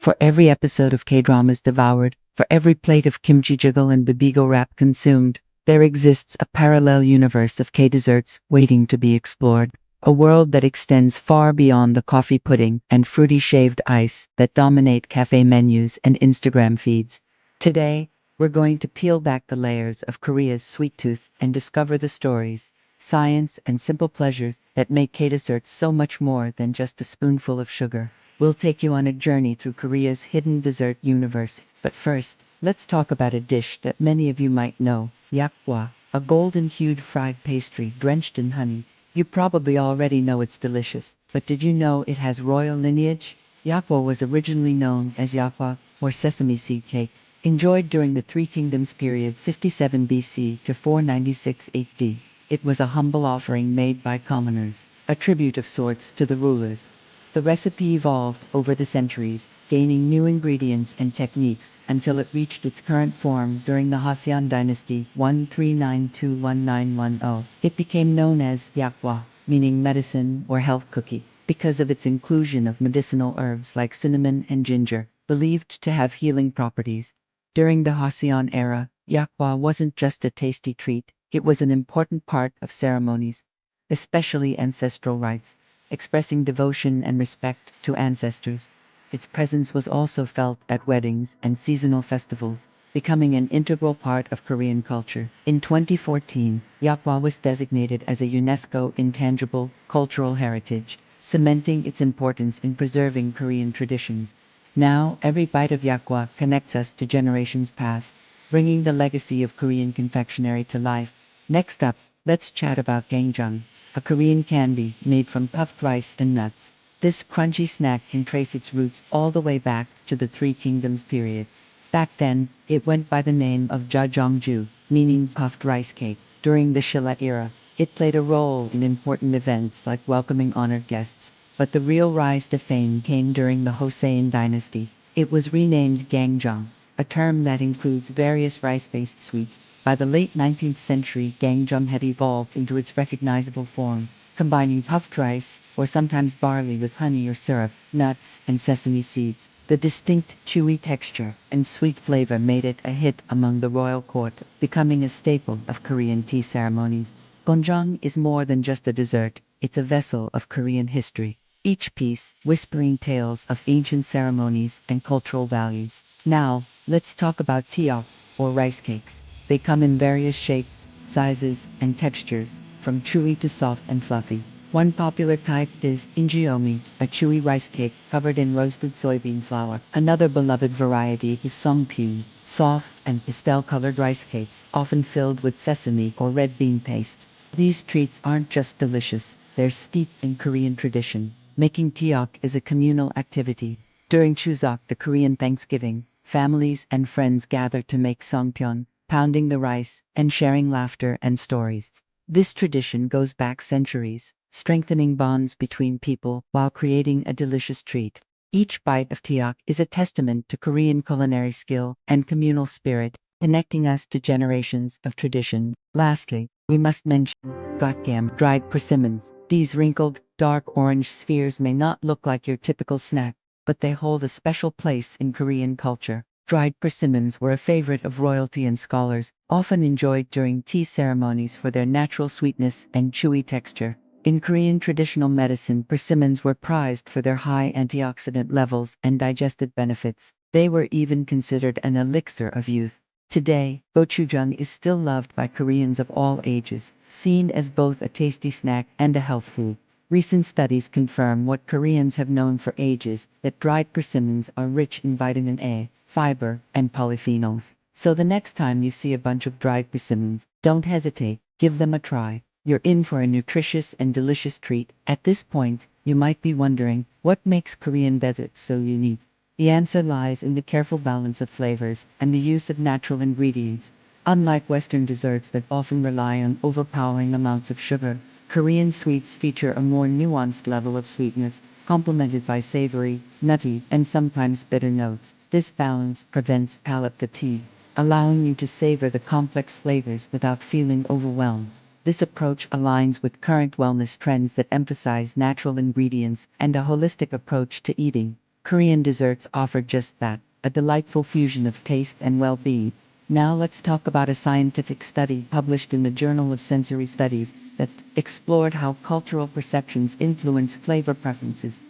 For every episode of K-dramas devoured, for every plate of kimchi jjigae and bibigo wrap consumed, there exists a parallel universe of K-desserts waiting to be explored. A world that extends far beyond the coffee pudding and fruity shaved ice that dominate cafe menus and Instagram feeds. Today, we're going to peel back the layers of Korea's sweet tooth and discover the stories, science, and simple pleasures that make K-desserts so much more than just a spoonful of sugar. We'll take you on a journey through Korea's hidden dessert universe. But first, let's talk about a dish that many of you might know, Yakgwa, a golden-hued fried pastry drenched in honey. You probably already know it's delicious, but did you know it has royal lineage? Yakgwa was originally known as Yakgwa, or sesame seed cake, enjoyed during the Three Kingdoms period 57 BC to 496 AD. It was a humble offering made by commoners, a tribute of sorts to the rulers. The recipe evolved over the centuries, gaining new ingredients and techniques until it reached its current form during the Joseon dynasty 1392-1910. It became known as Yakgwa, meaning medicine or health cookie, because of its inclusion of medicinal herbs like cinnamon and ginger, believed to have healing properties. During the Joseon era, Yakgwa wasn't just a tasty treat, it was an important part of ceremonies, especially ancestral rites, expressing devotion and respect to ancestors. Its presence was also felt at weddings and seasonal festivals, becoming an integral part of Korean culture. In 2014, Yakgwa was designated as a UNESCO intangible cultural heritage, cementing its importance in preserving Korean traditions. Now, every bite of Yakgwa connects us to generations past, bringing the legacy of Korean confectionery to life. Next up, let's chat about Gangjeong, a Korean candy made from puffed rice and nuts. This crunchy snack can trace its roots all the way back to the Three Kingdoms period. Back then, it went by the name of jajangju, meaning puffed rice cake. During the Shilla era, it played a role in important events like welcoming honored guests. But the real rise to fame came during the Joseon dynasty. It was renamed Gangjeong, a term that includes various rice-based sweets. By the late 19th century, Gangjeong had evolved into its recognizable form, combining puffed rice, or sometimes barley with honey or syrup, nuts, and sesame seeds. The distinct, chewy texture and sweet flavor made it a hit among the royal court, becoming a staple of Korean tea ceremonies. Gangjeong is more than just a dessert, it's a vessel of Korean history, each piece whispering tales of ancient ceremonies and cultural values. Now, let's talk about Tteok, or rice cakes. They come in various shapes, sizes, and textures, from chewy to soft and fluffy. One popular type is injeomi, a chewy rice cake covered in roasted soybean flour. Another beloved variety is songpyeon, soft and pastel-colored rice cakes, often filled with sesame or red bean paste. These treats aren't just delicious, they're steeped in Korean tradition, making Tteok is a communal activity. During Chuseok, the Korean Thanksgiving, families and friends gather to make songpyeon, pounding the rice and sharing laughter and stories. This tradition goes back centuries, strengthening bonds between people while creating a delicious treat. Each bite of Tteok is a testament to Korean culinary skill and communal spirit, connecting us to generations of tradition. Lastly, we must mention Gangjeong dried persimmons. These wrinkled, dark orange spheres may not look like your typical snack, but they hold a special place in Korean culture. Dried persimmons were a favorite of royalty and scholars, often enjoyed during tea ceremonies for their natural sweetness and chewy texture. In Korean traditional medicine, persimmons were prized for their high antioxidant levels and digestive benefits. They were even considered an elixir of youth. Today, gochujang is still loved by Koreans of all ages, seen as both a tasty snack and a health food. Recent studies confirm what Koreans have known for ages, that dried persimmons are rich in vitamin A, fiber, and polyphenols. So the next time you see a bunch of dried persimmons, don't hesitate, give them a try. You're in for a nutritious and delicious treat. At this point, you might be wondering, what makes Korean desserts so unique? The answer lies in the careful balance of flavors and the use of natural ingredients. Unlike Western desserts that often rely on overpowering amounts of sugar, Korean sweets feature a more nuanced level of sweetness, complemented by savory, nutty, and sometimes bitter notes. This balance prevents palate fatigue, allowing you to savor the complex flavors without feeling overwhelmed. This approach aligns with current wellness trends that emphasize natural ingredients and a holistic approach to eating. Korean desserts offer just that, a delightful fusion of taste and well-being. Now let's talk about a scientific study published in the Journal of Sensory Studies that explored how cultural perceptions influence flavor preferences.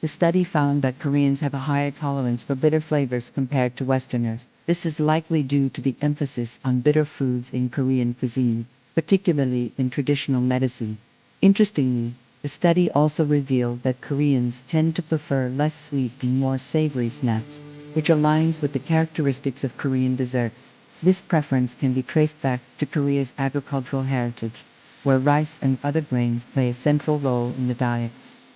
The study found that Koreans have a higher tolerance for bitter flavors compared to Westerners. This is likely due to the emphasis on bitter foods in Korean cuisine, particularly in traditional medicine. Interestingly, the study also revealed that Koreans tend to prefer less sweet and more savory snacks, which aligns with the characteristics of Korean dessert. This preference can be traced back to Korea's agricultural heritage, where rice and other grains play a central role in the diet.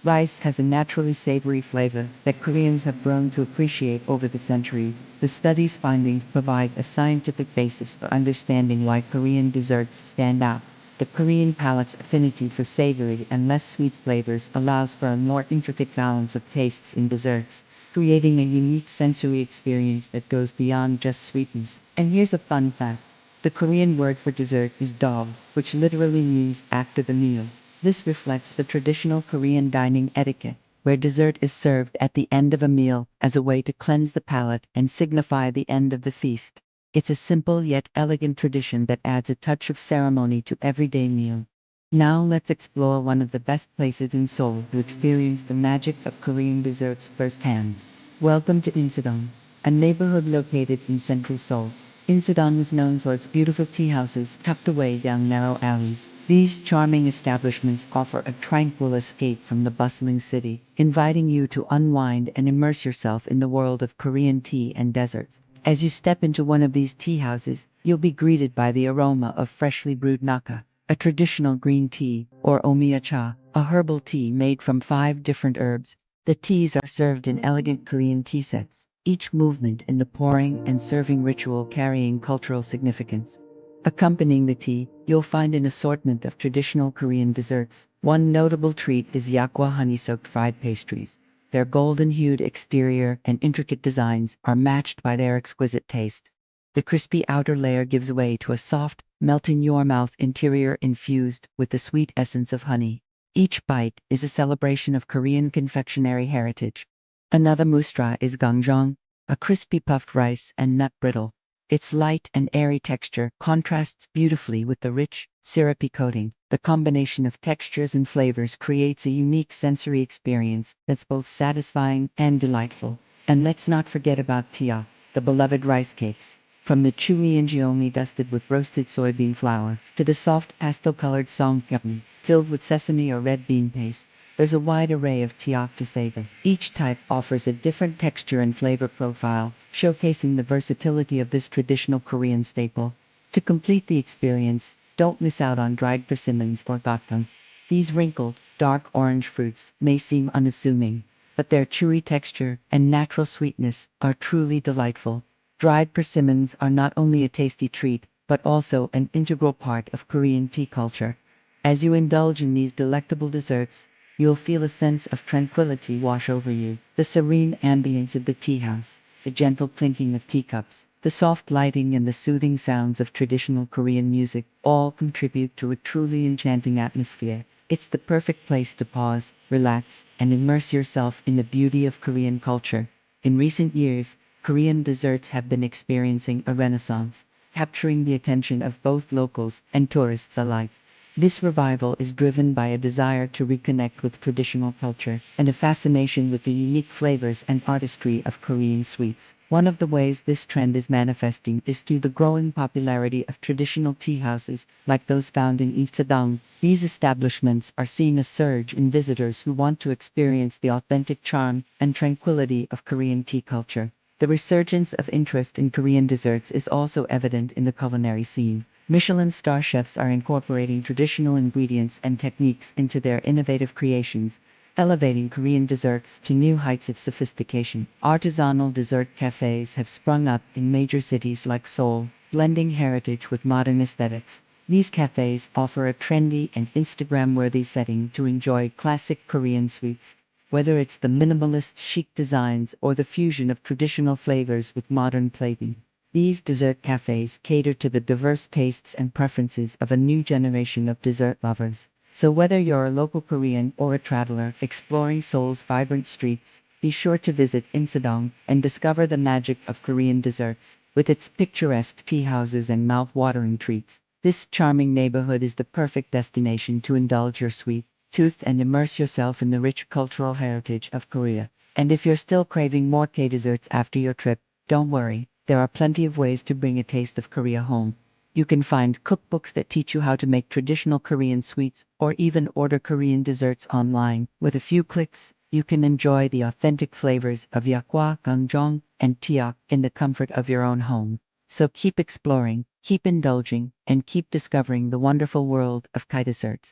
Rice has a naturally savory flavor that Koreans have grown to appreciate over the centuries. The study's findings provide a scientific basis for understanding why Korean desserts stand out. The Korean palate's affinity for savory and less sweet flavors allows for a more intricate balance of tastes in desserts, creating a unique sensory experience that goes beyond just sweetness. And here's a fun fact. The Korean word for dessert is dog, which literally means after the meal. This reflects the traditional Korean dining etiquette, where dessert is served at the end of a meal as a way to cleanse the palate and signify the end of the feast. It's a simple yet elegant tradition that adds a touch of ceremony to everyday meal. Now let's explore one of the best places in Seoul to experience the magic of Korean desserts firsthand. Welcome to Insadong, a neighborhood located in central Seoul. Insadong is known for its beautiful tea houses tucked away down narrow alleys. These charming establishments offer a tranquil escape from the bustling city, inviting you to unwind and immerse yourself in the world of Korean tea and desserts. As you step into one of these tea houses, you'll be greeted by the aroma of freshly brewed naka, a traditional green tea, or omiya cha, a herbal tea made from 5 different herbs. The teas are served in elegant Korean tea sets, each movement in the pouring and serving ritual carrying cultural significance. Accompanying the tea, you'll find an assortment of traditional Korean desserts. One notable treat is Yakgwa honey-soaked fried pastries. Their golden-hued exterior and intricate designs are matched by their exquisite taste. The crispy outer layer gives way to a soft, melt-in-your-mouth interior infused with the sweet essence of honey. Each bite is a celebration of Korean confectionery heritage. Another mustra is Gangjeong, a crispy puffed rice and nut brittle. Its light and airy texture contrasts beautifully with the rich, syrupy coating. The combination of textures and flavors creates a unique sensory experience that's both satisfying and delightful. And let's not forget about Tteok, the beloved rice cakes. From the chewy injeolmi dusted with roasted soybean flour to the soft pastel-colored songpyeon filled with sesame or red bean paste, there's a wide array of Tteok to savor. Each type offers a different texture and flavor profile, showcasing the versatility of this traditional Korean staple. To complete the experience, don't miss out on dried persimmons or gangjeong. These wrinkled, dark orange fruits may seem unassuming, but their chewy texture and natural sweetness are truly delightful. Dried persimmons are not only a tasty treat, but also an integral part of Korean tea culture. As you indulge in these delectable desserts, you'll feel a sense of tranquility wash over you. The serene ambience of the tea house, the gentle clinking of teacups, the soft lighting and the soothing sounds of traditional Korean music all contribute to a truly enchanting atmosphere. It's the perfect place to pause, relax, and immerse yourself in the beauty of Korean culture. In recent years, Korean desserts have been experiencing a renaissance, capturing the attention of both locals and tourists alike. This revival is driven by a desire to reconnect with traditional culture and a fascination with the unique flavors and artistry of Korean sweets. One of the ways this trend is manifesting is through the growing popularity of traditional tea houses like those found in Insadong. These establishments are seeing a surge in visitors who want to experience the authentic charm and tranquility of Korean tea culture. The resurgence of interest in Korean desserts is also evident in the culinary scene. Michelin star chefs are incorporating traditional ingredients and techniques into their innovative creations, elevating Korean desserts to new heights of sophistication. Artisanal dessert cafes have sprung up in major cities like Seoul, blending heritage with modern aesthetics. These cafes offer a trendy and Instagram-worthy setting to enjoy classic Korean sweets. Whether it's the minimalist chic designs or the fusion of traditional flavors with modern plating, these dessert cafes cater to the diverse tastes and preferences of a new generation of dessert lovers. So whether you're a local Korean or a traveler exploring Seoul's vibrant streets, be sure to visit Insadong and discover the magic of Korean desserts. With its picturesque tea houses and mouth-watering treats, this charming neighborhood is the perfect destination to indulge your sweet tooth and immerse yourself in the rich cultural heritage of Korea. And if you're still craving more K-desserts after your trip, don't worry, there are plenty of ways to bring a taste of Korea home. You can find cookbooks that teach you how to make traditional Korean sweets, or even order Korean desserts online. With a few clicks, you can enjoy the authentic flavors of Yakgwa, Gangjeong, and Tteok in the comfort of your own home. So keep exploring, keep indulging, and keep discovering the wonderful world of Kai desserts.